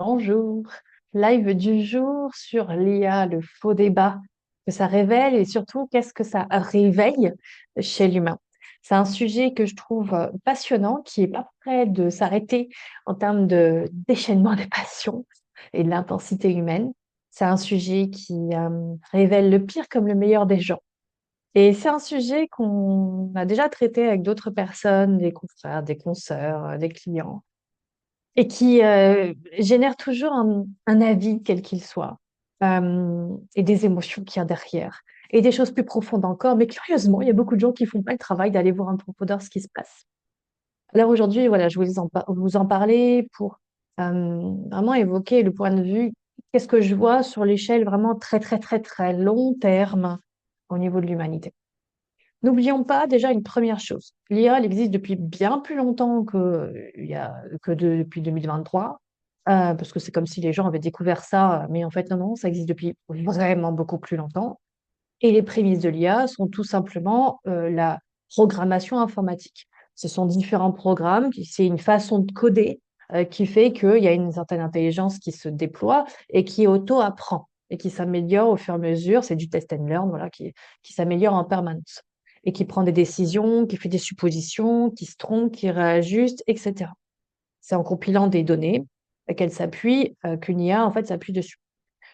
Bonjour. Live du jour sur l'IA, le faux débat que ça révèle et surtout qu'est-ce que ça réveille chez l'humain. C'est un sujet que je trouve passionnant, qui est pas prêt de s'arrêter en termes de déchaînement des passions et de l'intensité humaine. C'est un sujet qui révèle le pire comme le meilleur des gens. Et c'est un sujet qu'on a déjà traité avec d'autres personnes, des confrères, des consoeurs, des clients et qui génère toujours un avis, quel qu'il soit, et des émotions qu'il y a derrière, et des choses plus profondes encore. Mais curieusement, il y a beaucoup de gens qui font pas le travail d'aller voir en profondeur ce qui se passe. Alors aujourd'hui, voilà, je voulais vous en parler pour vraiment évoquer le point de vue, qu'est-ce que je vois sur l'échelle vraiment très, très, très, très long terme au niveau de l'humanité. N'oublions pas déjà une première chose. L'IA, elle existe depuis bien plus longtemps depuis 2023, parce que c'est comme si les gens avaient découvert ça, mais en fait, non, non, ça existe depuis vraiment beaucoup plus longtemps. Et les prémices de l'IA sont tout simplement la programmation informatique. Ce sont différents programmes, c'est une façon de coder qui fait qu'il y a une certaine intelligence qui se déploie et qui auto-apprend et qui s'améliore au fur et à mesure. C'est du test and learn, voilà, qui s'améliore en permanence et qui prend des décisions, qui fait des suppositions, qui se trompe, qui réajuste, etc. C'est en compilant des données qu'elle s'appuie, qu'une IA en fait s'appuie dessus.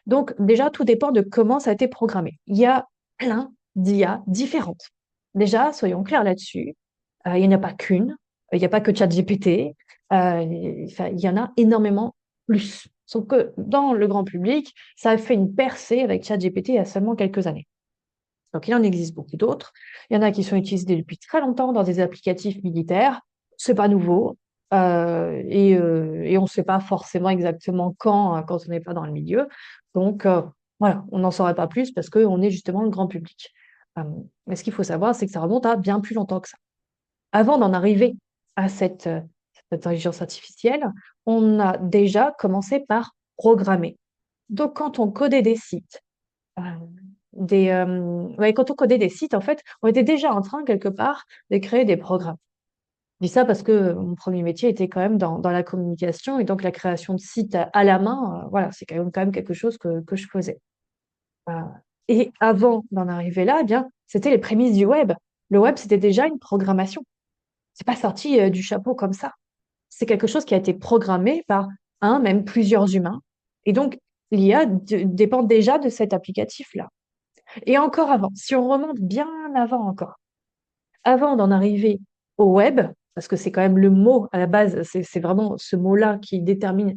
Donc, déjà, tout dépend de comment ça a été programmé. Il y a plein d'IA différentes. Déjà, soyons clairs là-dessus. Il n'y en a pas qu'une. Il n'y a pas que ChatGPT. Enfin, il y en a énormément plus. Sauf que dans le grand public, ça a fait une percée avec ChatGPT il y a seulement quelques années. Donc, il en existe beaucoup d'autres. Il y en a qui sont utilisés depuis très longtemps dans des applicatifs militaires. C'est pas nouveau. Et on ne sait pas forcément exactement quand, hein, quand on n'est pas dans le milieu. Donc, voilà, on n'en saurait pas plus parce qu'on est justement le grand public. Euh, mais ce qu'il faut savoir, c'est que ça remonte à bien plus longtemps que ça. Avant d'en arriver à cette intelligence artificielle, on a déjà commencé par programmer. Donc, quand on codait des sites, euh, ouais, quand on codait des sites, en fait, on était déjà en train, quelque part, de créer des programmes. Je dis ça parce que mon premier métier était quand même dans la communication et donc la création de sites à la main, voilà, c'est quand même quelque chose que je faisais. Euh, et avant d'en arriver là, eh bien, c'était les prémices du web. Le web, c'était déjà une programmation. C'est pas sorti du chapeau comme ça. C'est quelque chose qui a été programmé par un, même plusieurs humains. Et donc, l'IA dépend déjà de cet applicatif-là. Et encore avant, si on remonte bien avant encore, avant d'en arriver au web, parce que c'est quand même le mot à la base, c'est vraiment ce mot-là qui détermine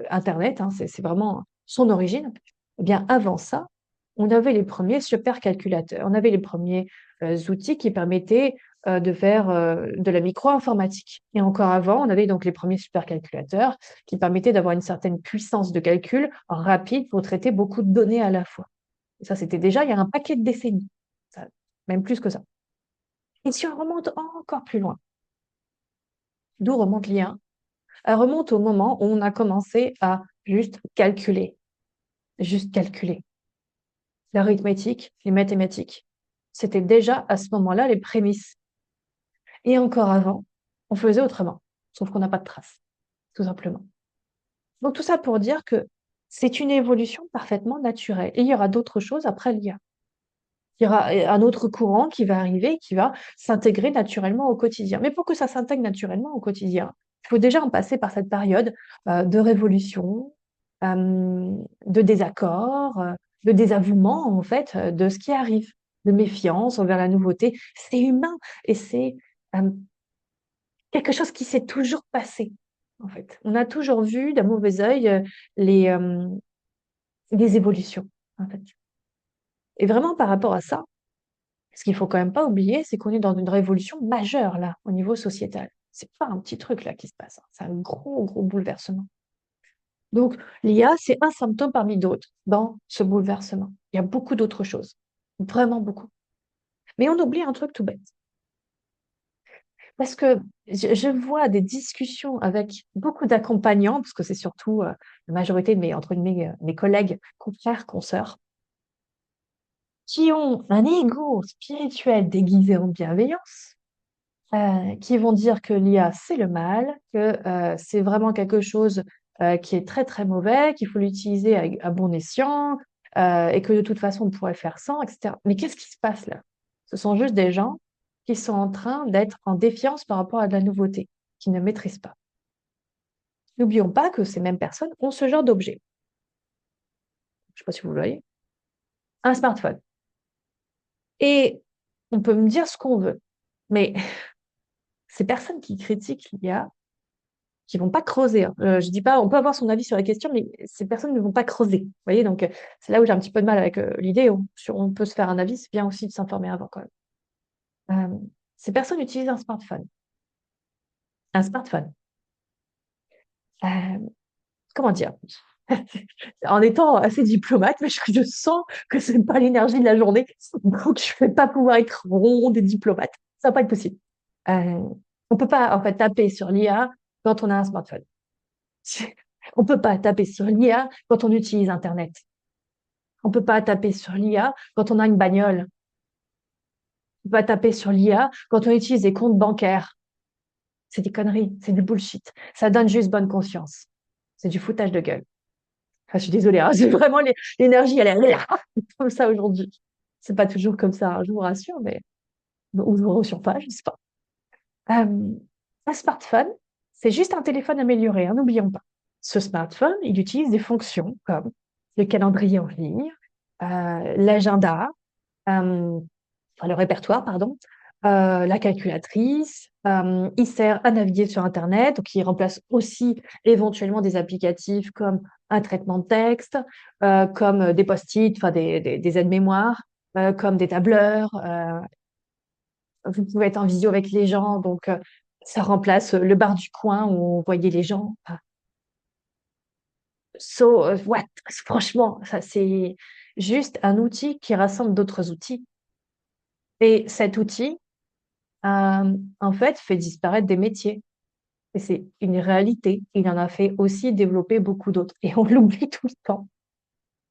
Internet, hein, c'est vraiment son origine. Eh bien, avant ça, on avait les premiers supercalculateurs, on avait les premiers outils qui permettaient de faire de la micro-informatique. Et encore avant, on avait donc les premiers supercalculateurs qui permettaient d'avoir une certaine puissance de calcul rapide pour traiter beaucoup de données à la fois. Et ça, c'était déjà il y a un paquet de décennies, ça, même plus que ça. Et si on remonte encore plus loin, d'où remonte l'IA? Elle remonte au moment où on a commencé à juste calculer, juste calculer. L'arithmétique, les mathématiques, c'était déjà à ce moment-là les prémices. Et encore avant, on faisait autrement, sauf qu'on n'a pas de traces, tout simplement. Donc tout ça pour dire que c'est une évolution parfaitement naturelle. Et il y aura d'autres choses après l'IA. Il y aura un autre courant qui va arriver, qui va s'intégrer naturellement au quotidien. Mais pour que ça s'intègre naturellement au quotidien, il faut déjà en passer par cette période de révolution, euh, de désaccord, de désavouement, en fait, de ce qui arrive, de méfiance envers la nouveauté. C'est humain et c'est euh, quelque chose qui s'est toujours passé, en fait. On a toujours vu d'un mauvais œil les, euh, les évolutions, en fait. Et vraiment, par rapport à ça, ce qu'il faut quand même pas oublier, c'est qu'on est dans une révolution majeure, là, au niveau sociétal. C'est pas un petit truc, là, qui se passe, hein. C'est un gros, gros bouleversement. Donc, l'IA, c'est un symptôme parmi d'autres dans ce bouleversement. Il y a beaucoup d'autres choses. Vraiment beaucoup. Mais on oublie un truc tout bête. Parce que je vois des discussions avec beaucoup d'accompagnants, parce que c'est surtout la majorité de entre mes collègues, confrères, consoeurs, qui ont un ego spirituel déguisé en bienveillance, qui vont dire que l'IA, c'est le mal, que c'est vraiment quelque chose qui est très très mauvais, qu'il faut l'utiliser à bon escient, et que de toute façon on pourrait faire sans, etc. Mais qu'est-ce qui se passe là? Ce sont juste des gens qui sont en train d'être en défiance par rapport à de la nouveauté, qui ne maîtrisent pas. N'oublions pas que ces mêmes personnes ont ce genre d'objet. Je ne sais pas si vous le voyez. Un smartphone. Et on peut me dire ce qu'on veut, mais ces personnes qui critiquent l'IA, qui vont pas creuser, hein. Je dis pas, on peut avoir son avis sur la question, mais ces personnes ne vont pas creuser. Vous voyez, donc c'est là où j'ai un petit peu de mal avec l'idée. On peut se faire un avis, c'est bien aussi de s'informer avant quand même. Ces personnes utilisent un smartphone. Un smartphone. Euh, comment dire? En étant assez diplomate, mais je sens que c'est pas l'énergie de la journée, donc je vais pas pouvoir être ronde et diplomate. Ça va pas être possible. Euh, on peut pas en fait taper sur l'IA quand on a un smartphone. On peut pas taper sur l'IA quand on utilise Internet. On peut pas taper sur l'IA quand on a une bagnole. On peut pas taper sur l'IA quand on utilise des comptes bancaires. C'est des conneries, c'est du bullshit. Ça donne juste bonne conscience. C'est du foutage de gueule. Enfin, je suis désolée, hein, c'est vraiment l'énergie, elle est là, comme ça aujourd'hui. C'est pas toujours comme ça, hein, je vous rassure, mais ou je vous rassure pas, je sais pas. Un smartphone, c'est juste un téléphone amélioré, hein, n'oublions pas. Ce smartphone, il utilise des fonctions comme le calendrier en ligne, l'agenda, euh, enfin, le répertoire, pardon, la calculatrice. Il sert à naviguer sur Internet, donc il remplace aussi éventuellement des applicatifs comme un traitement de texte, comme des post-it, enfin des aides-mémoires, comme des tableurs. Vous pouvez être en visio avec les gens, donc ça remplace le bar du coin où on voyait les gens. Enfin, what? Franchement, ça c'est juste un outil qui rassemble d'autres outils. Et cet outil, en fait, fait disparaître des métiers. Et c'est une réalité. Il en a fait aussi développer beaucoup d'autres. Et on l'oublie tout le temps.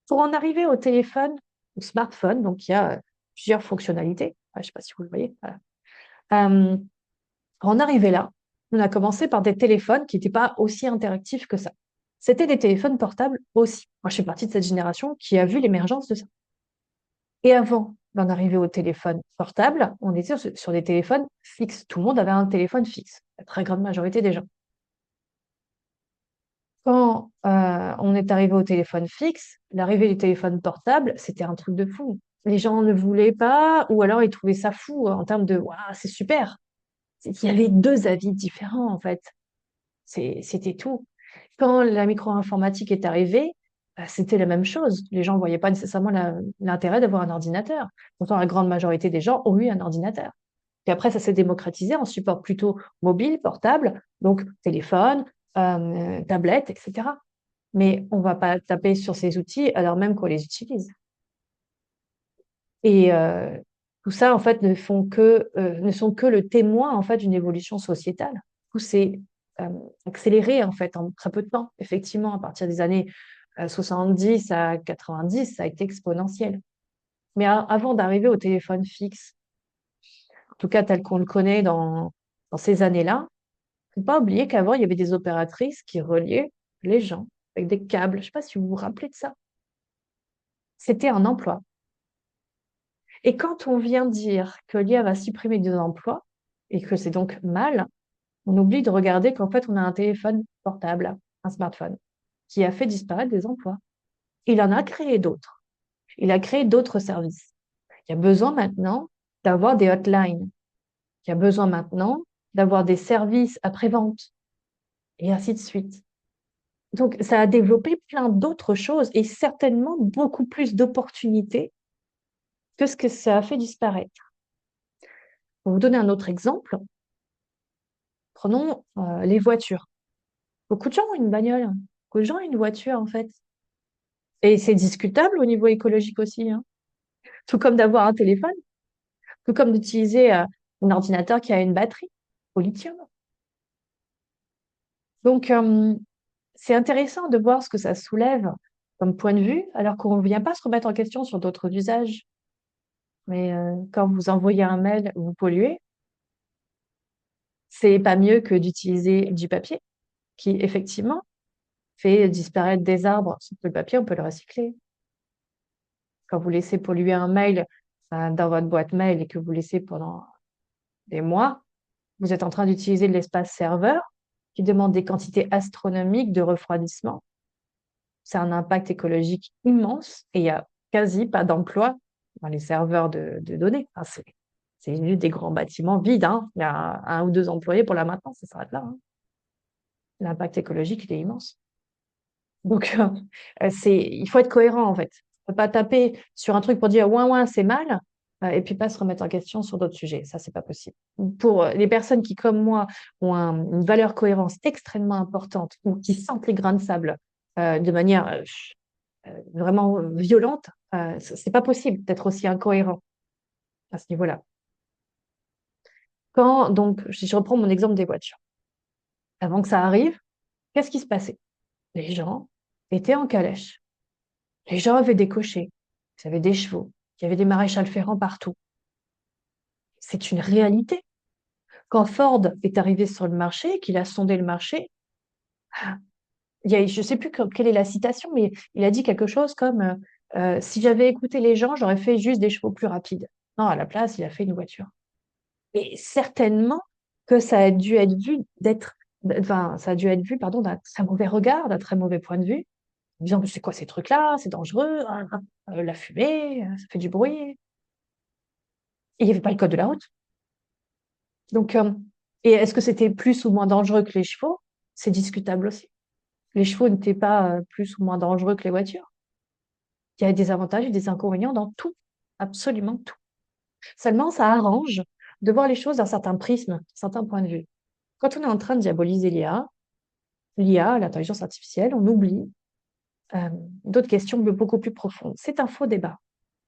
Pour en arriver au téléphone, au smartphone, donc il y a plusieurs fonctionnalités. Je ne sais pas si vous le voyez. Voilà. Euh, pour en arriver là, on a commencé par des téléphones qui n'étaient pas aussi interactifs que ça. C'était des téléphones portables aussi. Moi, je fais partie de cette génération qui a vu l'émergence de ça. Et avant d'en arriver au téléphone portable, on était sur des téléphones fixes. Tout le monde avait un téléphone fixe, la très grande majorité des gens. Quand on est arrivé au téléphone fixe, l'arrivée du téléphone portable, c'était un truc de fou. Les gens ne voulaient pas, ou alors ils trouvaient ça fou en termes de waouh, c'est super. Il y avait deux avis différents en fait. C'était tout. Quand la micro-informatique est arrivée, c'était la même chose. Les gens ne voyaient pas nécessairement l'intérêt d'avoir un ordinateur. Pourtant, la grande majorité des gens ont eu un ordinateur. Puis après, ça s'est démocratisé en support plutôt mobile, portable, donc téléphone, tablette, etc. Mais on ne va pas taper sur ces outils alors même qu'on les utilise. Et tout ça, en fait, ne sont que le témoin en fait d'une évolution sociétale. Tout s'est accéléré en fait en très peu de temps. Effectivement, à partir des années 70 à 90, ça a été exponentiel. Mais avant d'arriver au téléphone fixe, en tout cas tel qu'on le connaît dans ces années-là, il ne faut pas oublier qu'avant, il y avait des opératrices qui reliaient les gens avec des câbles. Je ne sais pas si vous vous rappelez de ça. C'était un emploi. Et quand on vient dire que l'IA va supprimer des emplois et que c'est donc mal, on oublie de regarder qu'en fait, on a un téléphone portable, un smartphone, qui a fait disparaître des emplois. Il en a créé d'autres. Il a créé d'autres services. Il y a besoin maintenant d'avoir des hotlines. Il y a besoin maintenant d'avoir des services après-vente et ainsi de suite. Donc, ça a développé plein d'autres choses et certainement beaucoup plus d'opportunités que ce que ça a fait disparaître. Pour vous donner un autre exemple, prenons les voitures. Beaucoup de gens ont une bagnole, beaucoup de gens ont une voiture en fait. Et c'est discutable au niveau écologique aussi, hein. Tout comme d'avoir un téléphone, tout comme d'utiliser un ordinateur qui a une batterie au lithium. Donc, c'est intéressant de voir ce que ça soulève comme point de vue, alors qu'on ne vient pas se remettre en question sur d'autres usages. Mais quand vous envoyez un mail, vous polluez, c'est pas mieux que d'utiliser du papier, qui effectivement fait disparaître des arbres, sauf que le papier, on peut le recycler. Quand vous laissez polluer un mail dans votre boîte mail et que vous laissez pendant des mois, vous êtes en train d'utiliser de l'espace serveur qui demande des quantités astronomiques de refroidissement. C'est un impact écologique immense et il n'y a quasi pas d'emploi dans les serveurs de données. Enfin, c'est juste des grands bâtiments vides, hein. Il y a un ou deux employés pour la maintenance, ça s'arrête là, hein. L'impact écologique, il est immense. Donc, il faut être cohérent en fait. On ne peut pas taper sur un truc pour dire ouin ouin, c'est mal, et puis pas se remettre en question sur d'autres sujets. Ça, c'est pas possible. Pour les personnes qui, comme moi, ont une valeur cohérence extrêmement importante ou qui sentent les grains de sable de manière vraiment violente, c'est pas possible d'être aussi incohérent à ce niveau-là. Donc, si je reprends mon exemple des voitures, avant que ça arrive, qu'est-ce qui se passait? Les gens étaient en calèche. Les gens avaient des cochers, ils avaient des chevaux, il y avait des maréchals ferrants partout. C'est une réalité. Quand Ford est arrivé sur le marché, qu'il a sondé le marché, je ne sais plus quelle est la citation, mais il a dit quelque chose comme si j'avais écouté les gens, j'aurais fait juste des chevaux plus rapides. Non, à la place, il a fait une voiture. Et certainement que ça a dû être vu ça a dû être vu, pardon, d'un très mauvais regard, d'un très mauvais point de vue, en disant, c'est quoi ces trucs-là? C'est dangereux, hein, la fumée, ça fait du bruit. Et il n'y avait pas le code de la route. Donc, et est-ce que c'était plus ou moins dangereux que les chevaux? C'est discutable aussi. Les chevaux n'étaient pas plus ou moins dangereux que les voitures. Il y a des avantages et des inconvénients dans tout, absolument tout. Seulement, ça arrange de voir les choses d'un certain prisme, d'un certain point de vue. Quand on est en train de diaboliser l'IA, l'intelligence artificielle, on oublie euh, d'autres questions beaucoup plus profondes. C'est un faux débat.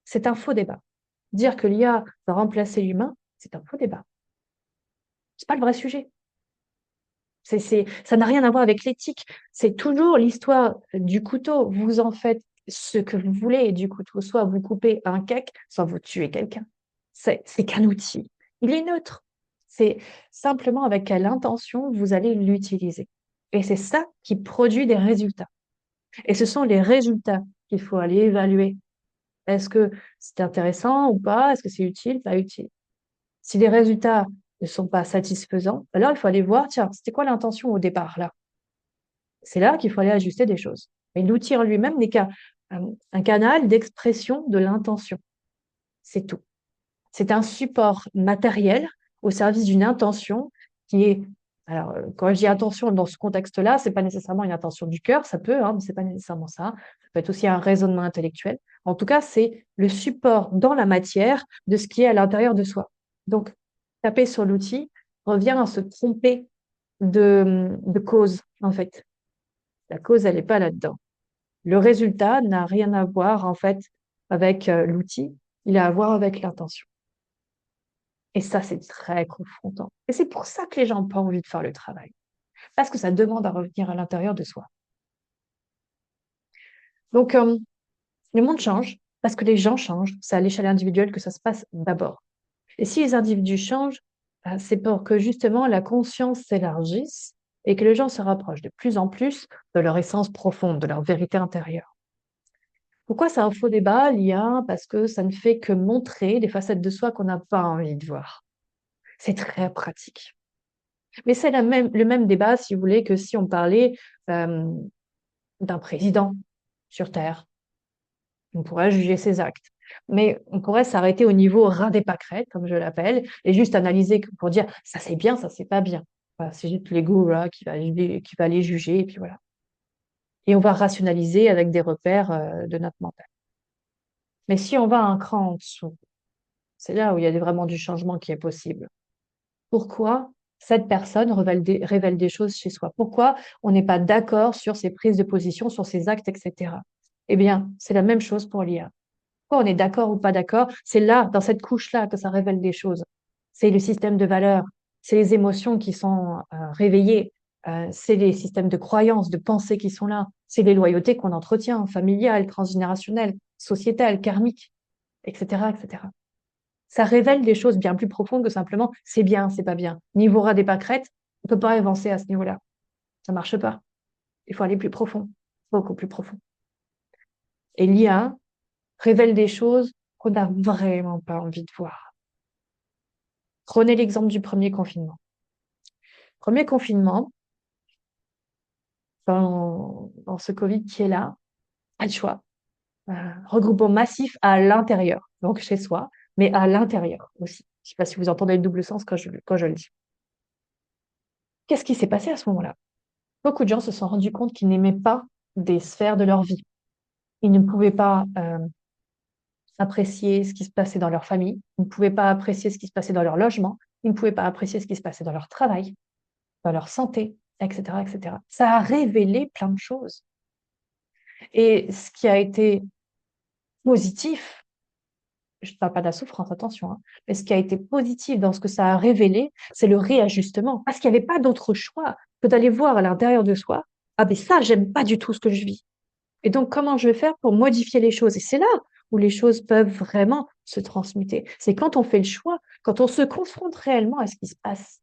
C'est un faux débat. Dire que l'IA va remplacer l'humain, c'est un faux débat. C'est pas le vrai sujet. Ça n'a rien à voir avec l'éthique. C'est toujours l'histoire du couteau. Vous en faites ce que vous voulez du couteau. Soit vous coupez un cake, soit vous tuez quelqu'un. C'est qu'un outil. Il est neutre. C'est simplement avec quelle intention vous allez l'utiliser. Et c'est ça qui produit des résultats. Et ce sont les résultats qu'il faut aller évaluer. Est-ce que c'est intéressant ou pas? Est-ce que c'est utile, pas utile? Si les résultats ne sont pas satisfaisants, alors il faut aller voir, tiens, c'était quoi l'intention au départ là? C'est là qu'il faut aller ajuster des choses. Mais l'outil en lui-même n'est qu'un canal d'expression de l'intention. C'est tout. C'est un support matériel au service d'une intention qui est. Alors, quand je dis intention dans ce contexte-là, c'est pas nécessairement une intention du cœur, ça peut, hein, mais c'est pas nécessairement ça. Ça peut être aussi un raisonnement intellectuel. En tout cas, c'est le support dans la matière de ce qui est à l'intérieur de soi. Donc, taper sur l'outil revient à se tromper de cause, en fait. La cause, elle n'est pas là-dedans. Le résultat n'a rien à voir, en fait, avec l'outil. Il a à voir avec l'intention. Et ça, c'est très confrontant. Et c'est pour ça que les gens n'ont pas envie de faire le travail. Parce que ça demande à revenir à l'intérieur de soi. Donc, le monde change parce que les gens changent. C'est à l'échelle individuelle que ça se passe d'abord. Et si les individus changent, c'est pour que justement la conscience s'élargisse et que les gens se rapprochent de plus en plus de leur essence profonde, de leur vérité intérieure. Pourquoi c'est un faux débat, l'IA? Parce que ça ne fait que montrer des facettes de soi qu'on n'a pas envie de voir. C'est très pratique. Mais c'est le même débat, si vous voulez, que si on parlait euh, d'un président sur Terre. On pourrait juger ses actes. Mais on pourrait s'arrêter au niveau ras des pâquerettes, comme je l'appelle, et juste analyser pour dire ça c'est bien, ça c'est pas bien. Voilà, c'est juste l'ego là, qui va les juger, et puis voilà. Et on va rationaliser avec des repères de notre mental. Mais si on va un cran en dessous, c'est là où il y a vraiment du changement qui est possible. Pourquoi cette personne révèle des choses chez soi? Pourquoi on n'est pas d'accord sur ses prises de position, sur ses actes, etc. Eh bien, c'est la même chose pour l'IA. Pourquoi on est d'accord ou pas d'accord? C'est là, dans cette couche-là, que ça révèle des choses. C'est le système de valeurs, c'est les émotions qui sont réveillées, c'est les systèmes de croyances, de pensée qui sont là, c'est les loyautés qu'on entretient, familiales, transgénérationnelles, sociétales, karmiques, etc., etc. Ça révèle des choses bien plus profondes que simplement c'est bien, c'est pas bien. Niveau ras des pâquerettes, on peut pas avancer à ce niveau-là. Ça marche pas. Il faut aller plus profond, beaucoup plus profond. Et l'IA révèle des choses qu'on n'a vraiment pas envie de voir. Prenez l'exemple du premier confinement. Premier confinement, dans ce Covid qui est là, pas de choix. Regroupement massif à l'intérieur, donc chez soi, mais à l'intérieur aussi. Je ne sais pas si vous entendez le double sens quand je le dis. Qu'est-ce qui s'est passé à ce moment-là? Beaucoup de gens se sont rendus compte qu'ils n'aimaient pas des sphères de leur vie. Ils ne pouvaient pas apprécier ce qui se passait dans leur famille, ils ne pouvaient pas apprécier ce qui se passait dans leur logement, ils ne pouvaient pas apprécier ce qui se passait dans leur travail, dans leur santé, etc., etc. Ça a révélé plein de choses. Et ce qui a été positif, je ne parle pas de la souffrance, attention, hein, mais ce qui a été positif dans ce que ça a révélé, c'est le réajustement. Parce qu'il n'y avait pas d'autre choix que d'aller voir à l'intérieur de soi, ah ben ça, j'aime pas du tout ce que je vis. Et donc, comment je vais faire pour modifier les choses? Et c'est là où les choses peuvent vraiment se transmuter. C'est quand on fait le choix, quand on se confronte réellement à ce qui se passe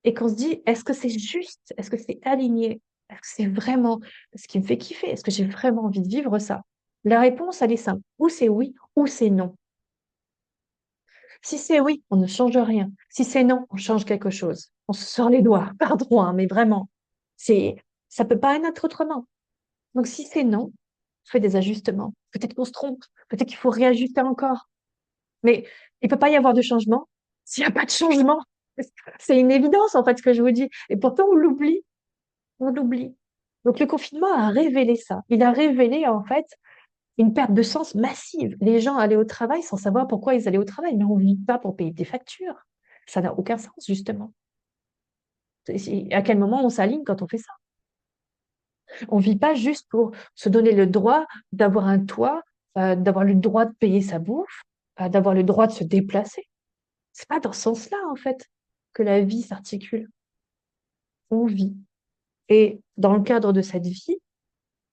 et qu'on se dit, est-ce que c'est juste? Est-ce que c'est aligné? Est-ce que c'est vraiment ce qui me fait kiffer? Est-ce que j'ai vraiment envie de vivre ça? La réponse, elle est simple. Ou c'est oui, ou c'est non. Si c'est oui, on ne change rien. Si c'est non, on change quelque chose. On se sort les doigts, pardon, hein, mais vraiment, c'est, ça peut pas être autrement. Donc, si c'est non, on fait des ajustements. Peut-être qu'on se trompe, peut-être qu'il faut réajuster encore. Mais il peut pas y avoir de changement s'il n'y a pas de changement. C'est une évidence, en fait, ce que je vous dis. Et pourtant, on l'oublie. On l'oublie. Donc, le confinement a révélé ça. Il a révélé, en fait, une perte de sens massive. Les gens allaient au travail sans savoir pourquoi ils allaient au travail. Mais on ne vit pas pour payer des factures. Ça n'a aucun sens, justement. À quel moment on s'aligne quand on fait ça? On ne vit pas juste pour se donner le droit d'avoir un toit, d'avoir le droit de payer sa bouffe, d'avoir le droit de se déplacer. C'est pas dans ce sens-là, en fait, que la vie s'articule. On vit. Et dans le cadre de cette vie,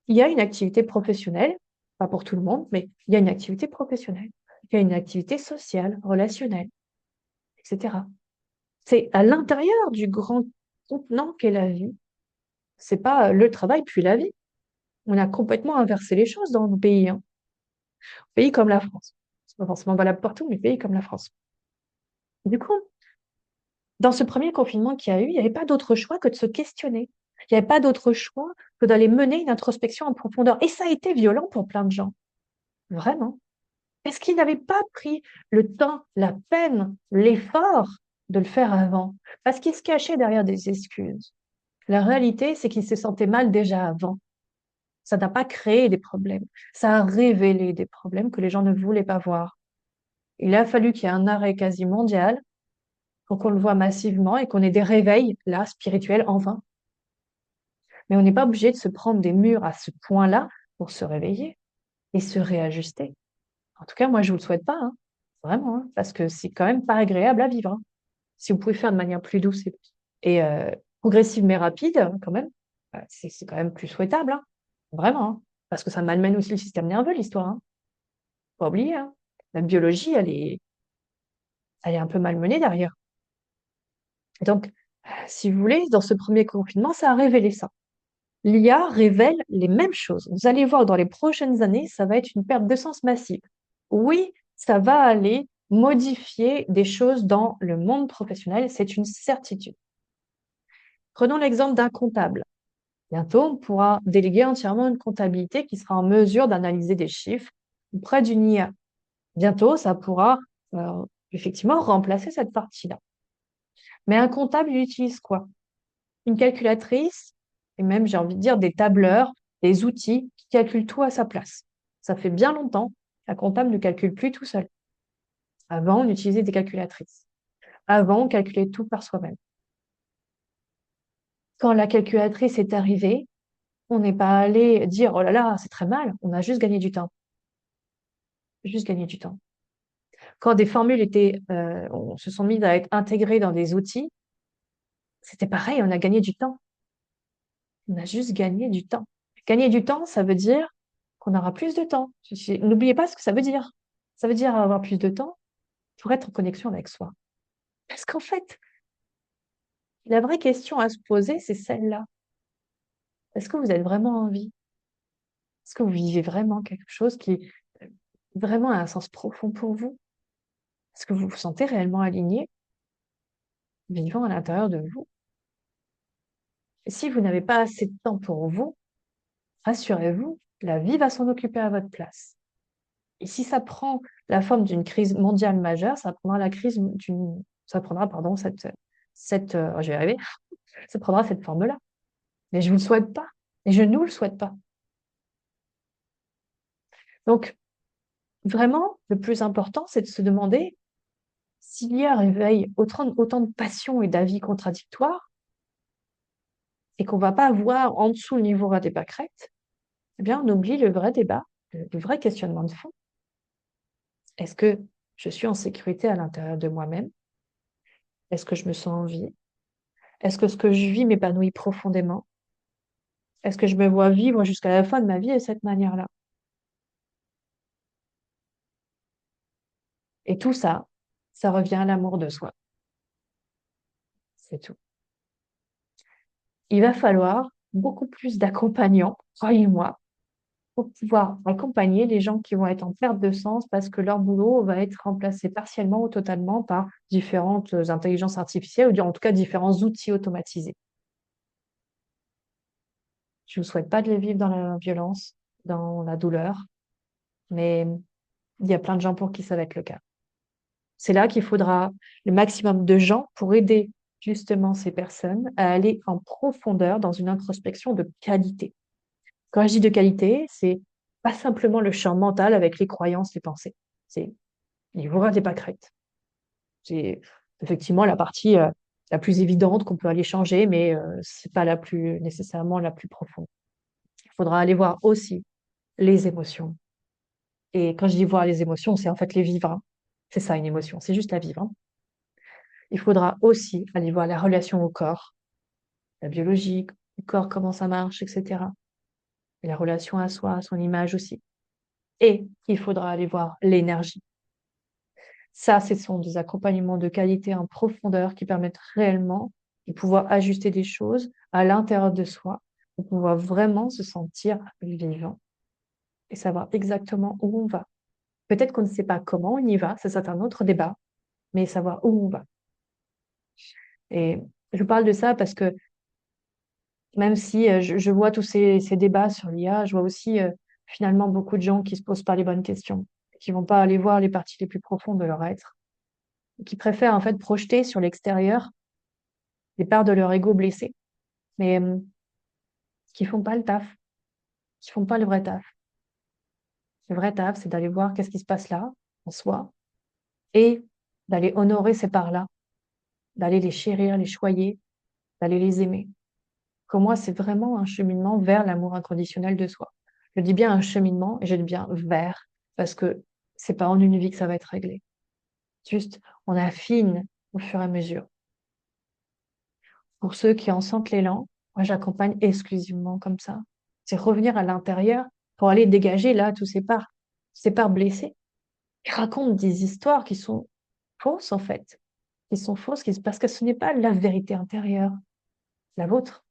il y a une activité professionnelle, pas pour tout le monde, mais il y a une activité professionnelle, il y a une activité sociale, relationnelle, etc. C'est à l'intérieur du grand contenant qu'est la vie. C'est pas le travail puis la vie. On a complètement inversé les choses dans nos pays, hein. Pays comme la France. C'est pas forcément valable partout, mais pays comme la France. Du coup, dans ce premier confinement qu'il y a eu, il n'y avait pas d'autre choix que de se questionner. Il n'y avait pas d'autre choix que d'aller mener une introspection en profondeur. Et ça a été violent pour plein de gens. Vraiment. Est-ce qu'ils n'avaient pas pris le temps, la peine, l'effort de le faire avant? Parce qu'ils se cachaient derrière des excuses. La réalité, c'est qu'ils se sentaient mal déjà avant. Ça n'a pas créé des problèmes. Ça a révélé des problèmes que les gens ne voulaient pas voir. Il a fallu qu'il y ait un arrêt quasi mondial pour qu'on le voit massivement et qu'on ait des réveils, là, spirituels, enfin. Mais on n'est pas obligé de se prendre des murs à ce point-là pour se réveiller et se réajuster. En tout cas, moi, je vous le souhaite pas, hein. Vraiment, hein, parce que c'est quand même pas agréable à vivre, hein. Si vous pouvez faire de manière plus douce et progressive mais rapide, quand même, c'est quand même plus souhaitable, hein. Vraiment, hein. Parce que ça malmène aussi le système nerveux, l'histoire, hein. Faut pas oublier, hein. La biologie, elle est un peu malmenée derrière. Et donc, si vous voulez, dans ce premier confinement, ça a révélé ça. L'IA révèle les mêmes choses. Vous allez voir dans les prochaines années, ça va être une perte de sens massive. Oui, ça va aller modifier des choses dans le monde professionnel, c'est une certitude. Prenons l'exemple d'un comptable. Bientôt, on pourra déléguer entièrement une comptabilité qui sera en mesure d'analyser des chiffres auprès d'une IA. Bientôt, ça pourra effectivement remplacer cette partie-là. Mais un comptable, il utilise quoi? Une calculatrice, et même, j'ai envie de dire, des tableurs, des outils qui calculent tout à sa place. Ça fait bien longtemps qu'un comptable ne calcule plus tout seul. Avant, on utilisait des calculatrices. Avant, on calculait tout par soi-même. Quand la calculatrice est arrivée, on n'est pas allé dire, oh là là, c'est très mal. On a juste gagné du temps. Juste gagné du temps. Quand des formules se sont mises à être intégrées dans des outils, c'était pareil, on a gagné du temps. On a juste gagné du temps. Gagner du temps, ça veut dire qu'on aura plus de temps. N'oubliez pas ce que ça veut dire. Ça veut dire avoir plus de temps pour être en connexion avec soi. Parce qu'en fait, la vraie question à se poser, c'est celle-là. Est-ce que vous êtes vraiment en vie? Est-ce que vous vivez vraiment quelque chose qui vraiment a un sens profond pour vous? Est-ce que vous vous sentez réellement aligné, vivant à l'intérieur de vous? Et si vous n'avez pas assez de temps pour vous, rassurez-vous, la vie va s'en occuper à votre place. Et si ça prend la forme d'une crise mondiale majeure, ça prendra, pardon, je vais y arriver, ça prendra cette forme-là. Mais je vous le souhaite pas. Et je nous le souhaite pas. Donc, vraiment, le plus important, c'est de se demander s'il y a un réveil autant de passions et d'avis contradictoires et qu'on va pas voir en dessous le niveau ras des pâquerettes, eh bien, on oublie le vrai débat, le vrai questionnement de fond. Est-ce que je suis en sécurité à l'intérieur de moi-même? Est-ce que je me sens en vie? Est-ce que ce que je vis m'épanouit profondément? Est-ce que je me vois vivre jusqu'à la fin de ma vie de cette manière-là? Et tout ça, ça revient à l'amour de soi. C'est tout. Il va falloir beaucoup plus d'accompagnants, croyez-moi, pour pouvoir accompagner les gens qui vont être en perte de sens parce que leur boulot va être remplacé partiellement ou totalement par différentes intelligences artificielles ou en tout cas différents outils automatisés. Je ne vous souhaite pas de les vivre dans la violence, dans la douleur, mais il y a plein de gens pour qui ça va être le cas. C'est là qu'il faudra le maximum de gens pour aider justement ces personnes à aller en profondeur dans une introspection de qualité. Quand je dis de qualité, c'est pas simplement le champ mental avec les croyances, les pensées. C'est il vous des pâquerettes. C'est effectivement la partie la plus évidente qu'on peut aller changer, mais c'est pas la plus nécessairement la plus profonde. Il faudra aller voir aussi les émotions. Et quand je dis voir les émotions, c'est en fait les vivre, hein. C'est ça une émotion, c'est juste la vivre, hein. Il faudra aussi aller voir la relation au corps, la biologie, le corps, comment ça marche, etc. Et la relation à soi, à son image aussi. Et il faudra aller voir l'énergie. Ça, ce sont des accompagnements de qualité en profondeur qui permettent réellement de pouvoir ajuster des choses à l'intérieur de soi pour pouvoir vraiment se sentir vivant et savoir exactement où on va. Peut-être qu'on ne sait pas comment on y va, ça c'est un autre débat, mais savoir où on va. Et je vous parle de ça parce que même si je vois tous ces débats sur l'IA, je vois aussi finalement beaucoup de gens qui se posent pas les bonnes questions, qui vont pas aller voir les parties les plus profondes de leur être, qui préfèrent en fait projeter sur l'extérieur des parts de leur ego blessé, mais qui font pas le taf, qui font pas le vrai taf. Le vrai taf, c'est d'aller voir qu'est-ce qui se passe là, en soi, et d'aller honorer ces parts-là, d'aller les chérir, les choyer, d'aller les aimer. Pour moi, c'est vraiment un cheminement vers l'amour inconditionnel de soi. Je dis bien un cheminement et je dis bien vers, parce que c'est pas en une vie que ça va être réglé. Juste, on affine au fur et à mesure. Pour ceux qui en sentent l'élan, moi, j'accompagne exclusivement comme ça. C'est revenir à l'intérieur pour aller dégager là tous ces parts blessées, qui racontent des histoires qui sont fausses en fait, qui sont fausses parce que ce n'est pas la vérité intérieure, la vôtre,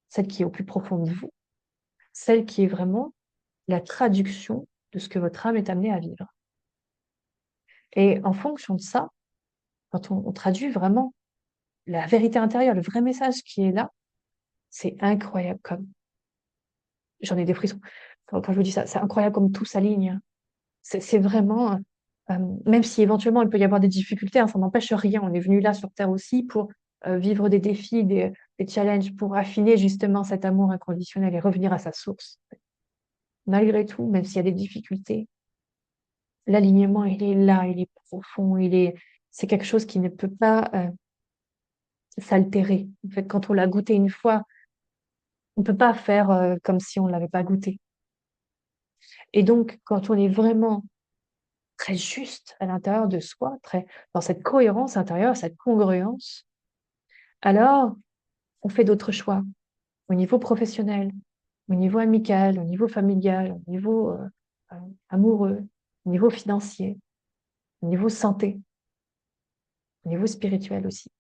celle qui est au plus profond de vous, celle qui est vraiment la traduction de ce que votre âme est amenée à vivre. Et en fonction de ça, quand on traduit vraiment la vérité intérieure, le vrai message qui est là, c'est incroyable comme. J'en ai des frissons. Quand je vous dis ça, c'est incroyable comme tout s'aligne. C'est vraiment, même si éventuellement il peut y avoir des difficultés, hein, ça n'empêche rien. On est venu là sur Terre aussi pour vivre des défis, des challenges, pour affiner justement cet amour inconditionnel et revenir à sa source. Malgré tout, même s'il y a des difficultés, l'alignement, il est là, il est profond, c'est quelque chose qui ne peut pas s'altérer. En fait, quand on l'a goûté une fois, on ne peut pas faire comme si on ne l'avait pas goûté. Et donc, quand on est vraiment très juste à l'intérieur de soi, très dans cette cohérence intérieure, cette congruence, alors on fait d'autres choix au niveau professionnel, au niveau amical, au niveau familial, au niveau euh, amoureux, au niveau financier, au niveau santé, au niveau spirituel aussi.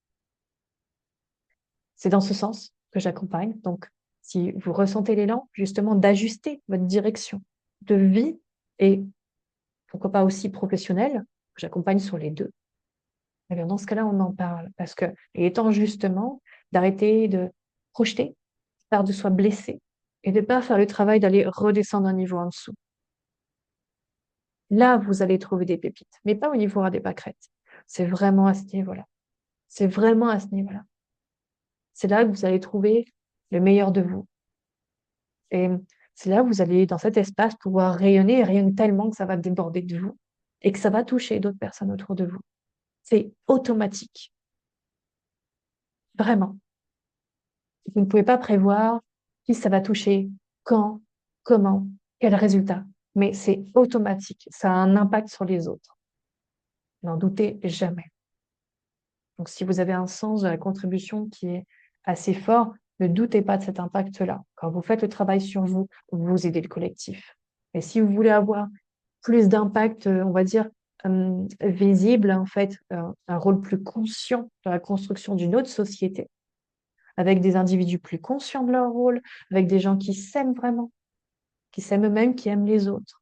C'est dans ce sens que j'accompagne. Donc, si vous ressentez l'élan, justement, d'ajuster votre direction de vie et pourquoi pas aussi professionnelle, j'accompagne sur les deux. Eh bien, dans ce cas-là, on en parle parce que il est temps justement d'arrêter de projeter, peur de soi blessé et de pas faire le travail d'aller redescendre un niveau en dessous. Là, vous allez trouver des pépites, mais pas au niveau ras des pâquerettes. C'est vraiment à ce niveau-là. C'est vraiment à ce niveau-là. C'est là que vous allez trouver le meilleur de vous. Et c'est là que vous allez, dans cet espace, pouvoir rayonner et rayonner tellement que ça va déborder de vous et que ça va toucher d'autres personnes autour de vous. C'est automatique. Vraiment. Vous ne pouvez pas prévoir qui ça va toucher, quand, comment, quel résultat. Mais c'est automatique. Ça a un impact sur les autres. N'en doutez jamais. Donc, si vous avez un sens de la contribution qui est assez fort, ne doutez pas de cet impact-là. Quand vous faites le travail sur vous, vous aidez le collectif. Et si vous voulez avoir plus d'impact, on va dire, visible, en fait, un rôle plus conscient dans la construction d'une autre société, avec des individus plus conscients de leur rôle, avec des gens qui s'aiment vraiment, qui s'aiment eux-mêmes, qui aiment les autres,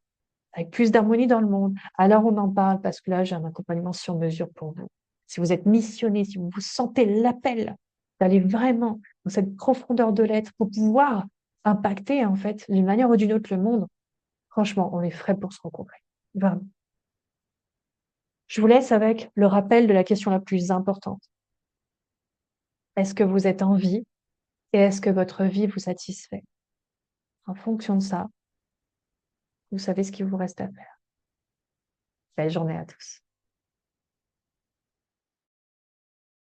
avec plus d'harmonie dans le monde. Alors on en parle parce que là, j'ai un accompagnement sur mesure pour vous. Si vous êtes missionné, si vous vous sentez l'appel d'aller vraiment dans cette profondeur de l'être pour pouvoir impacter, en fait, d'une manière ou d'une autre le monde, franchement, on est frais pour se rencontrer. Vraiment. Je vous laisse avec le rappel de la question la plus importante. Est-ce que vous êtes en vie et est-ce que votre vie vous satisfait? En fonction de ça, vous savez ce qu'il vous reste à faire. Belle journée à tous.